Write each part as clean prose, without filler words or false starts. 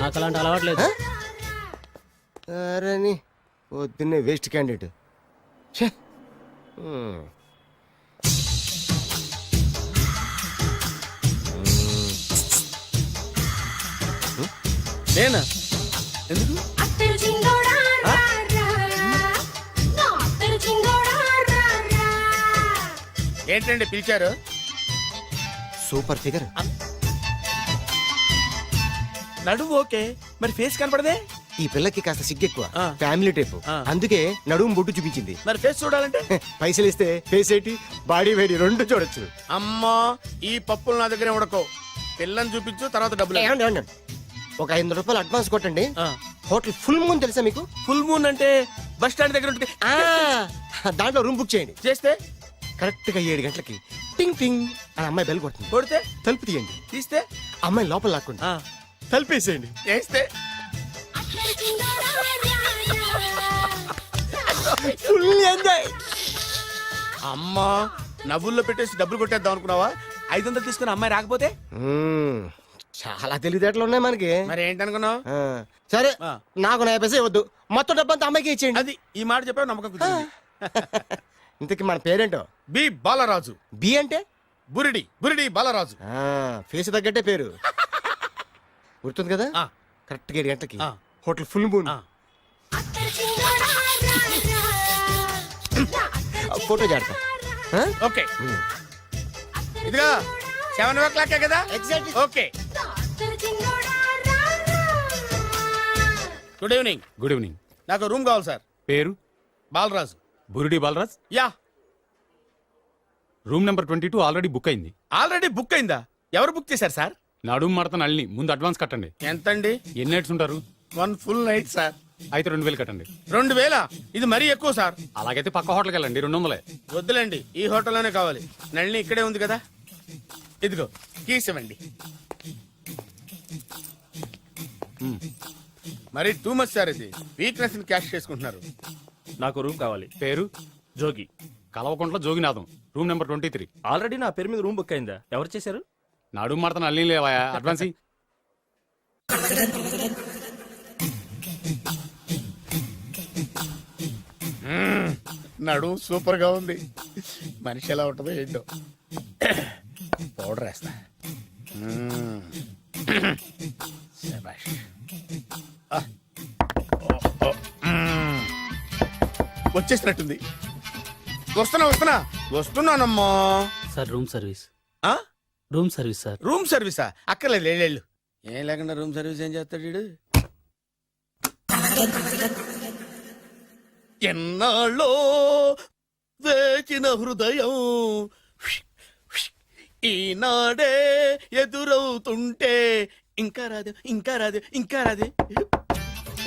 నాకు అలాంటి అలవాట్లేదు. అరే నీ పొద్దున్నే వేస్ట్ క్యాండిడేట్. నేనా? ఎందుకు? ఏంటండి పిలిచారు? Super figure. నడుము ఓకే, మరి ఫేస్ కనపడదే. ఈ పిల్లకి కాస్త సిగ్గెక్కువ, ఆ. Family type. ఆ. అందుకే నడుము బొట్టు చూపించింది. మరి ఫేస్ చూడాలంటే పైసలు ఇస్తే ఫేస్ ఏంటి బాడీ వేడి రెండు చూడొచ్చు. అమ్మా, ఈ పప్పులు నా దగ్గరే ఉడకో. పిల్లని చూపించు, తర్వాత డబ్బులు. ఏమండి, ఏమండి? ఒక 500 రూపాయలు అడ్వాన్స్ కొట్టండి. ఆ. హోటల్ ఫుల్ మూన్ తెలుసా మీకు? ఫుల్ మూన్ అంటే బస్ స్టాండ్ దగ్గర ఉంటుంది. దాంట్లో రూమ్ బుక్ చేయండి. చేస్తే కరెక్ట్ గా 7 గంటలకి టింగ్ టింగ్ అని అమ్మాయి బెల్ కొడుతుంది. కొడితే తలుపు తీయండి. తీస్తే అమ్మాయి లోపల లాక్కోండి. ఆ, తలుపేసేయండి. చేస్తే ఫుల్ ఎంజాయ్. అమ్మా, నవ్వుల్లో పెట్టేసి డబ్బులు కొట్టేద్దాం అనుకున్నావా? 500 తీసుకుని అమ్మాయి రాకపోతే చాలా తెలివితేటలు ఉన్నాయి మనకి. మరి ఏంటనుకున్నావు? సరే, ఆ. నాకు 50 పైసలు వద్దు, మొత్తం డబ్బంతా అమ్మాయికి ఇచ్చేయండి. అది ఈ మాట చెప్పావు, నమ్మకం కుదిరింది. ఇంతకి మన పేరేంటో? బి బాలరాజు. బి అంటే బురిడి బురిడి బాలరాజు. ఫేస్ తగ్గట్టే పేరు. గుర్తుంది కదా? ఆ. కరెక్ట్ గా 7 గంటలకి ఆ. Hotel Full Moon. ఆ. ఫోటో జాడతా. ఓకే, ఇదిగా 7:00 కదా? Exactly. Okay. Good evening. Good evening. నాకు రూమ్ కావాలి సార్. పేరు? Balaraju. Burudi Balaraj. Yeah. Room number 22 already book అయింది. ఆల్రెడీ బుక్ అయిందా? ఎవరు బుక్ చేశారు సార్? నడుము మడత నల్లి. ముందు అడ్వాన్స్ కట్టండి. ఎంతండి? ఎన్ని నైట్స్ ఉంటారు? 1 ఫుల్ నైట్ సార్. అయితే 2000 కట్టండి. 2000? ఇది మరీ ఎక్కువ సార్. అలాగైతే పక్క హోటల్కి వెళ్ళండి, 200. వద్దులేండి, ఈ హోటల్లోనే కావాలి. నళిని ఇక్కడే ఉంది కదా. ఇదిగో కీస్ ఇవ్వండి. మరి టూ మచ్ సార్, ఇది వీక్నెస్ ని క్యాష్ చేసుకుంటున్నారు. నాకు రూమ్ కావాలి. పేరు? Jogi. Kalavakuntla Joginatham. Room number 23. Already నా పేరు మీద రూమ్ బుక్ అయిందా? ఎవరు చేశారు? నడుము మడత నల్లి లేవా? అడ్వాన్స్ ఇయ్యి. నడు సూపర్ గా ఉంది. మనిషి ఎలా ఉంటుందో ఏంటో. పౌడర్ వేస్తా. శభాష్. వచ్చేసినట్టుంది. వస్తున్నానమ్మా. Sir room service. ఆ? Room service sir. రూమ్ సర్వీసా? అక్కర్లేదు, లేళ్ళు. ఏం లేకుండా రూమ్ సర్వీస్ ఏం చేస్తాడు వీడు? ఎన్నాళ్ళో వేచిన హృదయం ఈనాడే ఎదురవుతుంటే ఇంకా రాదు, ఇంకా రాదు, ఇంకా రాదు.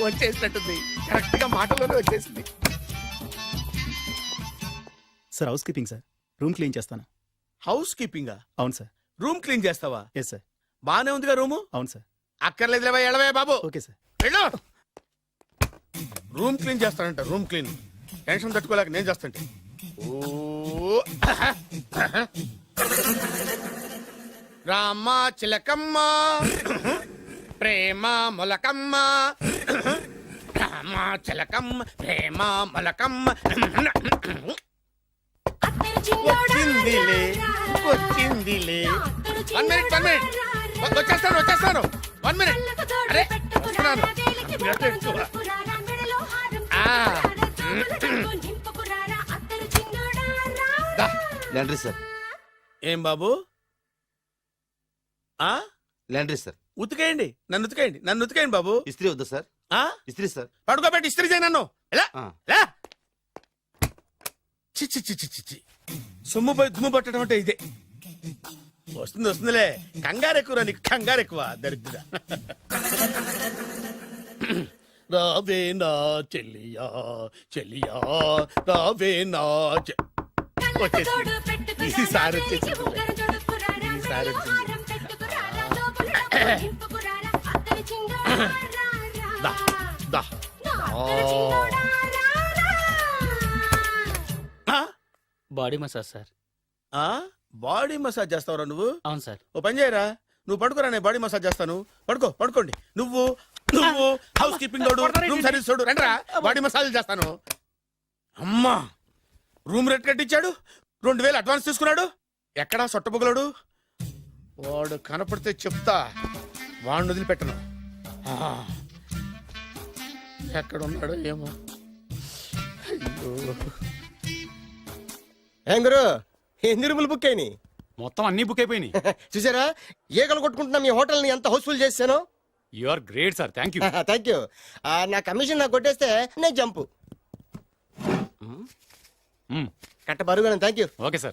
వచ్చేసినట్టుంది. కరెక్ట్ గా మాటలోనే వచ్చేసింది. Sir housekeeping sir. Room clean చేస్తాను. హౌస్ కీపింగా? అవును సార్. రూమ్ క్లీన్ చేస్తావా? Yes sir. బానే ఉందిగా రూము? అవును సార్. అక్కర్లేదు, ఎడవే బాబు. Okay sir. వెళ్ళు. రూమ్ క్లీన్ చేస్తానంట. Room clean. టెన్షన్ తట్టుకోలేక నేను చేస్తాంటే. ఓ రామ చిలకమ్మ ప్రేమ మొలకమ్మ, రామ చిలకమ్మ ప్రేమ మొలకమ్మ. వచ్చిందిలే వచ్చిందిలే. 1 మినిట్ 1 మినిట్. వచ్చేస్తాను 1 మినిట్. అరే వస్తున్నాను. Laundry sir. ఏం బాబు? Laundry sir. ఉతికేయండి, నన్ను ఉతికేయండి బాబు. ఇస్త్రీ వద్దా సార్? ఇస్త్రీ సార్. పడుకోబెట్టి ఇస్త్రీ చేయి నన్ను. ఎలా ఎలా? చిచ్చి చిచ్చి చిచ్చి. సొమ్ము పోయి దుమ్ము పట్టడం అంటే ఇదే. వస్తుందిలే. కంగారు ఎక్కువ, నీకు కంగారు ఎక్కువ. దరిద్ర. రావే నా చెల్లియా చెల్లియా, రావే నా వచ్చేసి ఈసారి వచ్చేసింది. ఈసారి వచ్చింది. దా దా ఆ? Body massage sir. ఆ? బాడీ మసాజ్ చేస్తావురా నువ్వు? అవును సార్. ఓ పని చేయరా, నువ్వు పడుకోరా, నేను బాడీ మసాజ్ చేస్తాను. పడుకోండి. నువ్వు నువ్వు హౌస్ కీపింగ్ తోడు, రూమ్ సర్వీస్ తోడు, రండిరా బాడీ మసాజ్ చేస్తాను. అమ్మా, రూమ్ రేట్ కట్టించాడు, 2000 అడ్వాన్స్ తీసుకున్నాడు. ఎక్కడా సొట్టబుగలడు? వాడు కనపడితే చెప్తా, వాడిని వదిలిపెట్టను. ఆ, ఎక్కడున్నాడో ఏమో. అయ్యో. ఏం గురు, ఎన్ని రూములు బుక్ అయినాయి? మొత్తం అన్ని బుక్ అయిపోయినాయి. చూసారా, ఈగలు కొట్టుకుంటున్నా మీ హోటల్ని ఎంత హౌస్ఫుల్ చేశాను. You are great sir, thank you. Thank you. నా కమిషన్ నాకు కొట్టేస్తే నేను జంపు. కట్ట బరుగాను. Thank you. Okay sir.